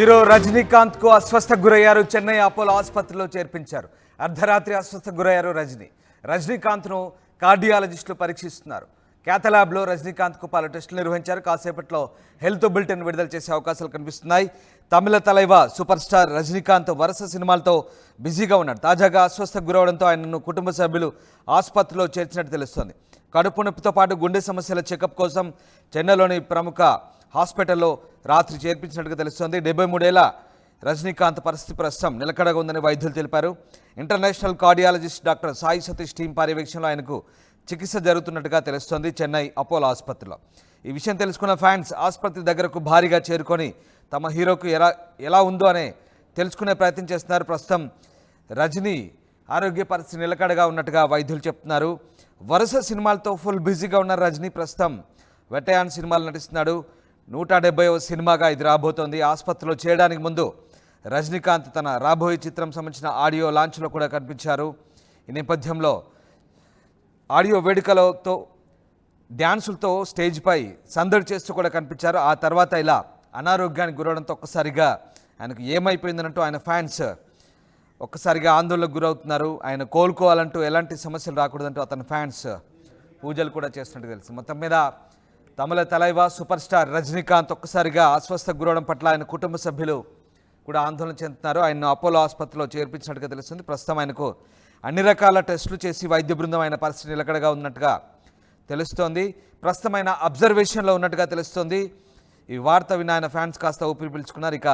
Hero Rajinikanth కు అస్వస్థకు గురయ్యారు. Chennai Apollo ఆసుపత్రిలో చేర్పించారు. అర్ధరాత్రి అస్వస్థకు గురయ్యారు రజనీకాంత్ ను కార్డియాలజిస్టులు పరీక్షిస్తున్నారు. క్యాథ్ ల్యాబ్ లో రజనీకాంత్ కు పలు టెస్టులు నిర్వహించారు. కాసేపట్లో హెల్త్ బులెటిన్ విడుదల చేసే అవకాశాలు కనిపిస్తున్నాయి. తమిళ తలైవ సూపర్ స్టార్ రజనీకాంత్ వరుస సినిమాలతో బిజీగా ఉన్నాడు. తాజాగా అస్వస్థకు గురవడంతో ఆయనను కుటుంబ సభ్యులు ఆసుపత్రిలో చేర్చినట్టు తెలుస్తోంది. కడుపు నొప్పితో పాటు గుండె సమస్యల చెకప్ కోసం చెన్నైలోని ప్రముఖ హాస్పిటల్లో రాత్రి చేర్పించినట్టుగా తెలుస్తోంది. 73 ఏళ్ల రజనీకాంత్ పరిస్థితి ప్రస్తుతం నిలకడగా ఉందని వైద్యులు తెలిపారు. International cardiologist doctor Sai Satish team పర్యవేక్షణలో ఆయనకు చికిత్స జరుగుతున్నట్టుగా తెలుస్తోంది చెన్నై అపోలో ఆసుపత్రిలో. ఈ విషయం తెలుసుకున్న ఫ్యాన్స్ ఆసుపత్రి దగ్గరకు భారీగా చేరుకొని తమ హీరోకు ఎలా ఉందో అనే తెలుసుకునే ప్రయత్నం చేస్తున్నారు. ప్రస్తుతం రజనీ ఆరోగ్య పరిస్థితి నిలకడగా ఉన్నట్టుగా వైద్యులు చెప్తున్నారు. వరుస సినిమాలతో ఫుల్ బిజీగా ఉన్న రజనీ ప్రస్తుతం వెటయాన్ సినిమాలు నటిస్తున్నాడు. 170వ సినిమాగా ఇది రాబోతోంది. ఆసుపత్రిలో చేయడానికి ముందు రజనీకాంత్ తన రాబోయే చిత్రం సంబంధించిన ఆడియో లాంచ్లో కూడా కనిపించారు. ఈ నేపథ్యంలో ఆడియో వేడుకలతో డ్యాన్సులతో స్టేజ్పై సందడి చేస్తూ కూడా కనిపించారు. ఆ తర్వాత ఇలా అనారోగ్యానికి గురవడంతో ఒక్కసారిగా ఆయనకు ఏమైపోయిందనంటూ ఆయన ఫ్యాన్స్ ఒక్కసారిగా ఆందోళనకు గురవుతున్నారు. ఆయన కోలుకోవాలంటూ ఎలాంటి సమస్యలు రాకూడదంటూ అతని ఫ్యాన్స్ పూజలు కూడా చేస్తున్నట్టు తెలుసు. మొత్తం మీద తమిళ తలైవ సూపర్ స్టార్ రజనీకాంత్ ఒక్కసారిగా అస్వస్థకు గురవడం పట్ల ఆయన కుటుంబ సభ్యులు కూడా ఆందోళన చెందుతున్నారు. ఆయన్ను అపోలో ఆసుపత్రిలో చేర్పించినట్టుగా తెలుస్తుంది. ప్రస్తుతం ఆయనకు అన్ని రకాల టెస్టులు చేసి వైద్య బృందం ఆయన పరిస్థితి నిలకడగా ఉన్నట్టుగా తెలుస్తోంది. ప్రస్తుతం ఆయన అబ్జర్వేషన్లో ఉన్నట్టుగా తెలుస్తోంది. ఈ వార్త విన్న ఆయన ఫ్యాన్స్ కాస్త ఊపిరి పీల్చుకున్నారు. ఇక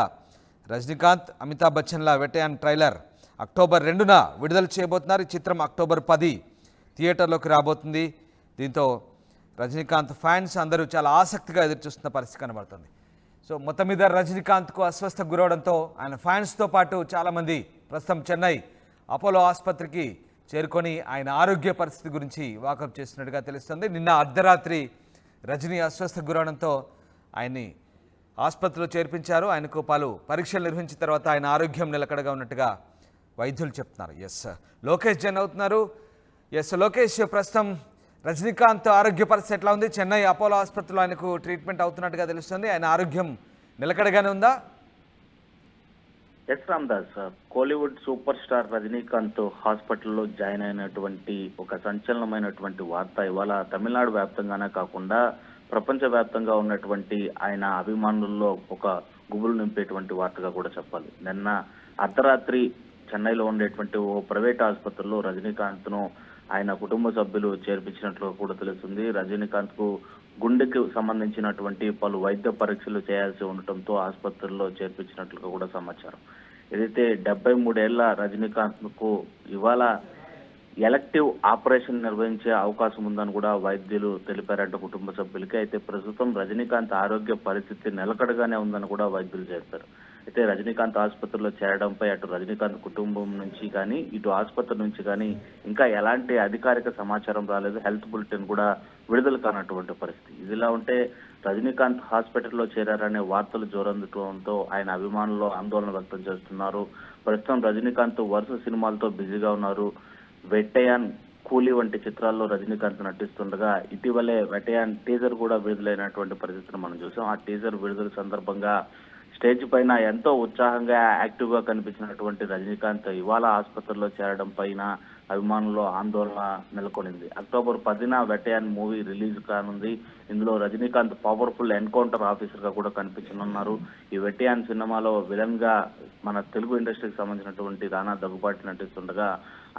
రజనీకాంత్ అమితాబ్ బచ్చన్ల వెటయాన్ ట్రైలర్ అక్టోబర్ 2న విడుదల చేయబోతున్నారు. ఈ చిత్రం అక్టోబర్ 10 థియేటర్లోకి రాబోతుంది. దీంతో రజనీకాంత్ ఫ్యాన్స్ అందరూ చాలా ఆసక్తిగా ఎదురుచూస్తున్న పరిస్థితి కనబడుతుంది. సో మొత్తం మీద రజనీకాంత్కు అస్వస్థకు గురవడంతో ఆయన ఫ్యాన్స్తో పాటు చాలామంది ప్రస్తుతం చెన్నై అపోలో ఆసుపత్రికి చేరుకొని ఆయన ఆరోగ్య పరిస్థితి గురించి వాకప్ చేస్తున్నట్టుగా తెలుస్తుంది. నిన్న అర్ధరాత్రి రజనీ అస్వస్థకు గురవడంతో ఆయన్ని ఆసుపత్రిలో చేర్పించారు. ఆయనకు పలు పరీక్షలు నిర్వహించిన తర్వాత ఆయన ఆరోగ్యం నిలకడగా ఉన్నట్టుగా వైద్యులు చెప్తున్నారు. లోకేష్ జన్ అవుతున్నారు. లోకేష్, ప్రస్తుతం రజనీకాంత్ ఆరోగ్య పరిస్థితి ఎట్లా ఉంది? చెన్నై అపోలో ఆసుపత్రిలో ఆయనకు ట్రీట్మెంట్ అవుతున్నట్టుగా తెలుస్తుంది. ఆయన ఆరోగ్యం నిలకడగానే ఉందా? S Ramdas, Kollywood super star Rajinikanth హాస్పిటల్లో జాయిన్ అయినటువంటి ఒక సంచలనమైనటువంటి వార్త ఇవాళ తమిళనాడు వ్యాప్తంగానే కాకుండా ప్రపంచ వ్యాప్తంగా ఉన్నటువంటి ఆయన అభిమానుల్లో ఒక గుబులు నింపేటువంటి వార్తగా కూడా చెప్పాలి. నిన్న అర్ధరాత్రి చెన్నైలో ఉండేటువంటి ఓ ప్రైవేట్ ఆసుపత్రిలో రజనీకాంత్ను ఆయన కుటుంబ సభ్యులు చేర్పించినట్లు కూడా తెలుస్తుంది. రజనీకాంత్ కు గుండెకి సంబంధించినటువంటి పలు వైద్య పరీక్షలు చేయాల్సి ఉండటంతో ఆసుపత్రిలో చేర్పించినట్లుగా కూడా సమాచారం. ఏదైతే 73 ఏళ్ల రజనీకాంత్ కు ఇవాళ ఎలక్టివ్ ఆపరేషన్ నిర్వహించే అవకాశం ఉందని కూడా వైద్యులు తెలిపారంట కుటుంబ సభ్యులకి. అయితే ప్రస్తుతం రజనీకాంత్ ఆరోగ్య పరిస్థితి నిలకడగానే ఉందని కూడా వైద్యులు చెప్పారు. అయితే రజనీకాంత్ ఆసుపత్రిలో చేరడంపై అటు రజనీకాంత్ కుటుంబం నుంచి కానీ ఇటు ఆసుపత్రి నుంచి కానీ ఇంకా ఎలాంటి అధికారిక సమాచారం రాలేదు. హెల్త్ బులెటిన్ కూడా విడుదల కానటువంటి పరిస్థితి. ఇదిలా ఉంటే రజనీకాంత్ హాస్పిటల్లో చేరారనే వార్తలు జోరందుకోవడంతో ఆయన అభిమానులు ఆందోళన వ్యక్తం చేస్తున్నారు. ప్రస్తుతం రజనీకాంత్ వరుస సినిమాలతో బిజీగా ఉన్నారు. వెట్టయాన్, కూలీ వంటి చిత్రాల్లో రజనీకాంత్ నటిస్తుండగా ఇటీవలే వెటయాన్ టీజర్ కూడా విడుదలైనటువంటి పరిస్థితిని మనం చూసాం. ఆ టీజర్ విడుదల సందర్భంగా స్టేజ్ పైన ఎంతో ఉత్సాహంగా యాక్టివ్ గా కనిపించినటువంటి రజనీకాంత్ ఇవాళ ఆసుపత్రిలో చేరడం పైన అభిమానుల్లో ఆందోళన నెలకొనింది. అక్టోబర్ 10న వెటయాన్ మూవీ రిలీజ్ కానుంది. ఇందులో రజనీకాంత్ పవర్ఫుల్ ఎన్కౌంటర్ ఆఫీసర్ గా కూడా కనిపించనున్నారు. ఈ వెటయాన్ సినిమాలో విలన్ గా మన తెలుగు ఇండస్ట్రీకి సంబంధించినటువంటి రానా దగ్గుబాటి నటిస్తుండగా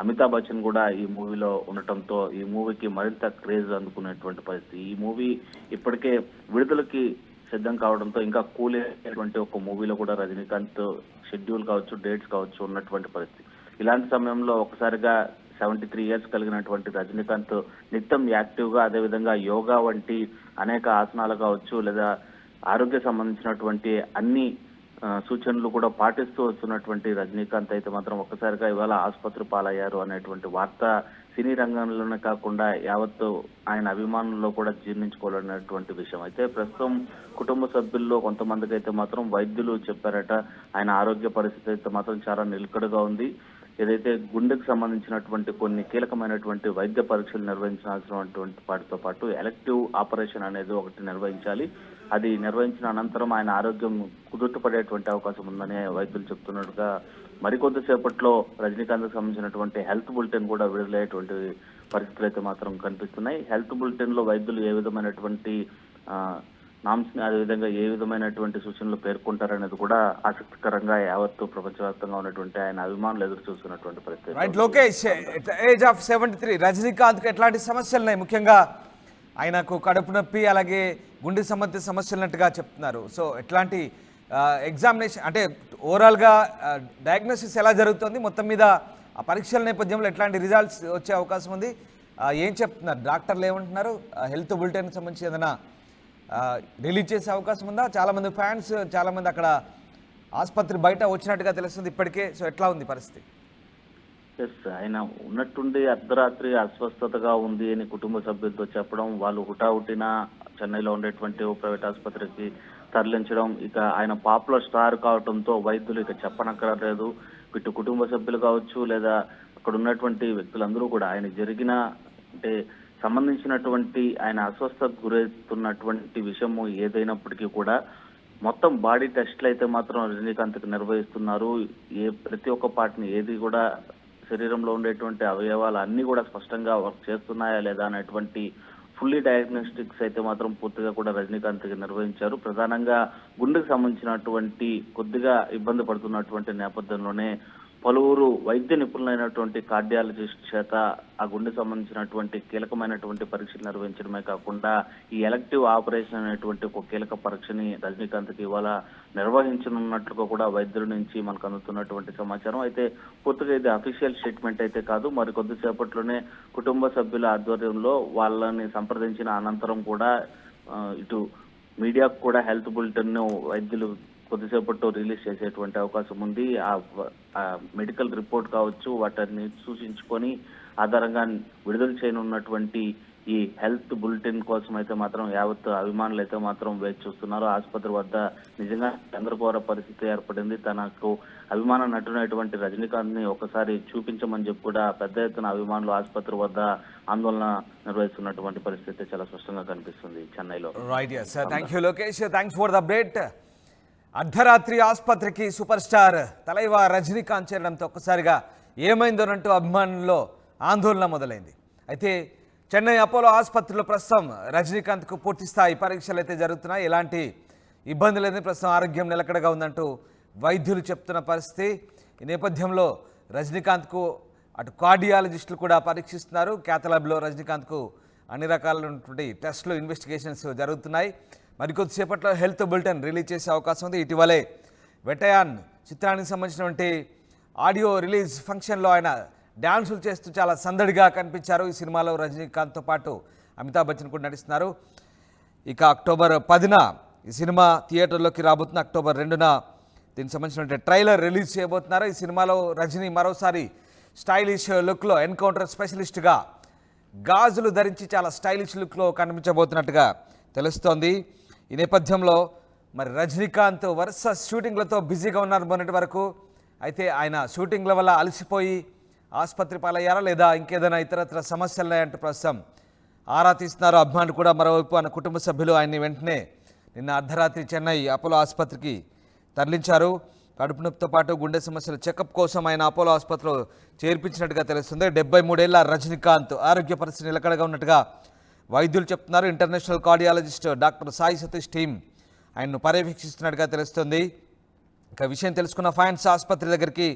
అమితాబ్ బచ్చన్ కూడా ఈ మూవీలో ఉండటంతో ఈ మూవీకి మరింత క్రేజ్ అందుకునేటువంటి పరిస్థితి. ఈ మూవీ ఇప్పటికే విడుదలకి సిద్ధం కావడంతో ఇంకా కూలీ అనేటువంటి ఒక మూవీలో కూడా రజనీకాంత్ షెడ్యూల్ కావచ్చు, డేట్స్ కావచ్చు ఉన్నటువంటి పరిస్థితి. ఇలాంటి సమయంలో ఒకసారిగా 73 ఇయర్స్ కలిగినటువంటి రజనీకాంత్ నిత్యం యాక్టివ్ గా, అదేవిధంగా యోగా వంటి అనేక ఆసనాలు కావచ్చు లేదా ఆరోగ్య సంబంధించినటువంటి అన్ని సూచనలు కూడా పాటిస్తూ వస్తున్నటువంటి రజనీకాంత్ అయితే మాత్రం ఒక్కసారిగా ఇవాళ ఆసుపత్రి పాలయ్యారు అనేటువంటి వార్త సినీ రంగంలోనే కాకుండా యావత్తు ఆయన అభిమానుల్లో కూడా జీర్ణించుకోవాలనేటువంటి విషయం. అయితే ప్రస్తుతం కుటుంబ సభ్యుల్లో కొంతమందికి అయితే మాత్రం వైద్యులు చెప్పారట ఆయన ఆరోగ్య పరిస్థితి అయితే మాత్రం చాలా నిలకడగా ఉంది. ఏదైతే గుండెకు సంబంధించినటువంటి కొన్ని కీలకమైనటువంటి వైద్య పరీక్షలు నిర్వహించాల్సినటువంటి వాటితో పాటు ఎలక్టివ్ ఆపరేషన్ అనేది ఒకటి నిర్వహించాలి. అది నిర్వహించిన అనంతరం ఆయన ఆరోగ్యం కుదుటపడేటువంటి అవకాశం ఉందని వైద్యులు చెప్తున్నట్టుగా మరికొద్దిసేపట్లో రజనీకాంత్కి సంబంధించినటువంటి హెల్త్ బులెటిన్ కూడా విడుదలయ్యేటువంటి పరిస్థితులు అయితే మాత్రం కనిపిస్తున్నాయి. హెల్త్ బులెటిన్ లో వైద్యులు ఏ విధమైనటువంటి నామ్స్ ని అదేవిధంగా ఏ విధమైనటువంటి సూచనలు పేర్కొంటారనేది కూడా ఆసక్తికరంగా యావత్తు ప్రపంచవ్యాప్తంగా ఉన్నటువంటి ఆయన అభిమానులు ఎదురు చూస్తున్నటువంటి పరిస్థితి. రైట్ లోకేష్, ఏజ్ ఆఫ్ 73 రజనీకాంత్కి ఎట్లాంటి సమస్యలు ఉన్నాయి? ముఖ్యంగా ఆయనకు కడుపు నొప్పి అలాగే గుండె సంబంధిత సమస్యలు ఉన్నట్టుగా చెప్తున్నారు. సో ఎట్లాంటి ఎగ్జామినేషన్ అంటే ఓవరాల్గా డయాగ్నోసిస్ ఎలా జరుగుతుంది? మొత్తం మీద ఆ పరీక్షల నేపథ్యంలో ఎట్లాంటి రిజల్ట్స్ వచ్చే అవకాశం ఉంది? ఏం చెప్తున్నారు డాక్టర్లు, ఏమంటున్నారు? హెల్త్ బులెటిన్కి సంబంధించి ఏదైనా రిలీజ్ చేసే అవకాశం ఉందా? చాలామంది ఫ్యాన్స్ చాలామంది అక్కడ ఆసుపత్రి బయట వచ్చినట్టుగా తెలుస్తుంది ఇప్పటికే. సో ఎట్లా ఉంది పరిస్థితి? ఎస్, ఆయన ఉన్నట్టుండి అర్ధరాత్రి అస్వస్థతగా ఉంది అని కుటుంబ సభ్యులతో చెప్పడం, వాళ్ళు హుటాహుటిన చెన్నైలో ఉండేటువంటి ఓ ప్రైవేట్ ఆసుపత్రికి తరలించడం, ఇక ఆయన పాపులర్ స్టార్ కావడంతో వైద్యులు ఇక చెప్పనక్కర్లేదు. ఇటు కుటుంబ సభ్యులు కావచ్చు లేదా అక్కడ ఉన్నటువంటి వ్యక్తులందరూ కూడా ఆయన జరిగిన అంటే సంబంధించినటువంటి ఆయన అస్వస్థతకు గురవుతున్నటువంటి విషయము ఏదైనప్పటికీ కూడా మొత్తం బాడీ టెస్ట్లు అయితే మాత్రం రజనీకాంత్కి నిర్వహిస్తున్నారు. ప్రతి ఒక్క పార్ట్ని ఏది కూడా శరీరంలో ఉండేటువంటి అవయవాలు అన్ని కూడా స్పష్టంగా వర్క్ చేస్తున్నాయా లేదా అనేటువంటి ఫుల్లీ డయాగ్నోస్టిక్స్ అయితే మాత్రం పూర్తిగా కూడా రజనీకాంత్కి నిర్వహించారు. ప్రధానంగా గుండెకు సంబంధించినటువంటి కొద్దిగా ఇబ్బంది పడుతున్నటువంటి నేపథ్యంలోనే పలువురు వైద్య నిపుణులైనటువంటి కార్డియాలజిస్ట్ చేత ఆ గుండె సంబంధించినటువంటి కీలకమైనటువంటి పరీక్షలు నిర్వహించడమే కాకుండా ఈ ఎలక్టివ్ ఆపరేషన్ అనేటువంటి ఒక కీలక పరీక్షని రజనీకాంత్కి ఇవాళ నిర్వహించనున్నట్లుగా కూడా వైద్యుల నుంచి మనకు అందుతున్నటువంటి సమాచారం. అయితే పూర్తిగా ఇది అఫీషియల్ స్టేట్మెంట్ అయితే కాదు. మరి కొద్దిసేపట్లోనే కుటుంబ సభ్యుల ఆధ్వర్యంలో వాళ్ళని సంప్రదించిన అనంతరం కూడా ఇటు మీడియాకు కూడా హెల్త్ బులెటిన్ ను వైద్యులు కొద్దిసేపట్లో రిలీజ్ చేసేటువంటి అవకాశం ఉంది. ఆ మెడికల్ రిపోర్ట్ కావచ్చు వాటిని సూచించుకొని ఆధారంగా విడుదల చేయనున్నటువంటి ఈ హెల్త్ బులెటిన్ కోసం అయితే మాత్రం యావత్ అభిమానులు అయితే మాత్రం వేచి చూస్తున్నారు. ఆసుపత్రి వద్ద నిజంగా గందరగోళ పరిస్థితి ఏర్పడింది. తనకు అభిమాన నటునటువంటి రజనీకాంత్ ని ఒకసారి చూపించమని చెప్పి కూడా పెద్ద ఎత్తున అభిమానులు ఆసుపత్రి వద్ద ఆందోళన నిర్వహిస్తున్నటువంటి పరిస్థితి చాలా స్పష్టంగా కనిపిస్తుంది చెన్నైలో. Right, sir, thank you Lokesh, thanks for the update. అర్ధరాత్రి ఆసుపత్రికి సూపర్ స్టార్ తలైవా రజనీకాంత్ చేరడంతో ఒక్కసారిగా ఏమైందోనంటూ అభిమానుల్లో ఆందోళన మొదలైంది. అయితే చెన్నై అపోలో ఆసుపత్రిలో ప్రస్తుతం రజనీకాంత్కు పూర్తి స్థాయి పరీక్షలు అయితే జరుగుతున్నాయి. ఎలాంటి ఇబ్బంది లేదని ప్రస్తుతం ఆరోగ్యం నిలకడగా ఉందంటూ వైద్యులు చెప్తున్న పరిస్థితి. ఈ నేపథ్యంలో రజనీకాంత్కు అటు కార్డియాలజిస్టులు కూడా పరీక్షిస్తున్నారు. క్యాథలాబ్లో రజనీకాంత్కు అన్ని రకాలైనటువంటి టెస్టులు, ఇన్వెస్టిగేషన్స్ జరుగుతున్నాయి. మరికొద్దిసేపట్లో హెల్త్ బులెటిన్ రిలీజ్ చేసే అవకాశం ఉంది. ఇటీవలే వెటయాన్ చిత్రానికి సంబంధించినటువంటి ఆడియో రిలీజ్ ఫంక్షన్లో ఆయన డ్యాన్సులు చేస్తూ చాలా సందడిగా కనిపించారు. ఈ సినిమాలో రజనీకాంత్తో పాటు అమితాబ్ బచ్చన్ కూడా నటిస్తున్నారు. ఇక అక్టోబర్ 10న ఈ సినిమా థియేటర్లోకి రాబోతుంది. అక్టోబర్ 2న దీనికి సంబంధించినటువంటి ట్రైలర్ రిలీజ్ చేయబోతున్నారు. ఈ సినిమాలో రజనీ మరోసారి స్టైలిష్ లుక్లో ఎన్కౌంటర్ స్పెషలిస్ట్గా గాజులు ధరించి చాలా స్టైలిష్ లుక్లో కనిపించబోతున్నట్టుగా తెలుస్తోంది. ఈ నేపథ్యంలో మరి రజనీకాంత్ వరుస షూటింగ్లతో బిజీగా ఉన్నారు మొన్నటి వరకు. అయితే ఆయన షూటింగ్ల వల్ల అలసిపోయి ఆసుపత్రి పాలయ్యారా లేదా ఇంకేదైనా ఇతరత్ర సమస్యలు ఉన్నాయంటూ ప్రస్తుతం ఆరా తీస్తున్నారు అభిమానులు కూడా. మరోవైపు ఆయన కుటుంబ సభ్యులు ఆయన్ని వెంటనే నిన్న అర్ధరాత్రి చెన్నై అపోలో ఆసుపత్రికి తరలించారు. కడుపు నొప్పితో పాటు గుండె సమస్యల చెకప్ కోసం ఆయన అపోలో ఆసుపత్రిలో చేర్పించినట్టుగా తెలుస్తుంది. 73 ఏళ్ల రజనీకాంత్ ఆరోగ్య పరిస్థితి నిలకడగా ఉన్నట్టుగా వైద్యులు చెప్తున్నారు. International cardiologist doctor Sai Satish team ఆయన్ను పర్యవేక్షిస్తున్నట్టుగా తెలుస్తుంది. ఇక విషయం తెలుసుకున్న ఫ్యాన్స్ ఆసుపత్రి దగ్గరికి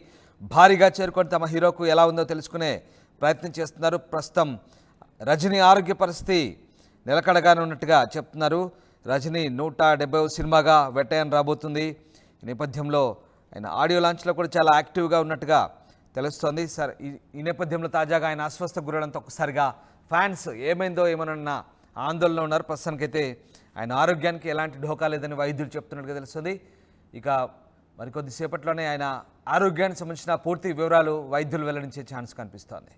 భారీగా చేరుకొని తమ హీరోకు ఎలా ఉందో తెలుసుకునే ప్రయత్నం చేస్తున్నారు. ప్రస్తుతం రజనీ ఆరోగ్య పరిస్థితి నిలకడగానే ఉన్నట్టుగా చెప్తున్నారు. రజనీ 170వ సినిమాగా వెటయాన్ రాబోతుంది. ఈ నేపథ్యంలో ఆయన ఆడియో లాంచ్లో కూడా చాలా యాక్టివ్గా ఉన్నట్టుగా తెలుస్తోంది. సార్, ఈ నేపథ్యంలో తాజాగా ఆయన అస్వస్థకు గురడంతో ఒక్కసారిగా ఫ్యాన్స్ ఏమైందో ఏమోనన్న ఆందోళన ఉన్నారు. ప్రస్తుతానికైతే ఆయన ఆరోగ్యానికి ఎలాంటి ఢోకా లేదని వైద్యులు చెప్తున్నట్టుగా తెలుస్తుంది. ఇక మరికొద్దిసేపట్లోనే ఆయన ఆరోగ్యానికి సంబంధించిన పూర్తి వివరాలు వైద్యులు వెల్లడించే ఛాన్స్ కనిపిస్తోంది.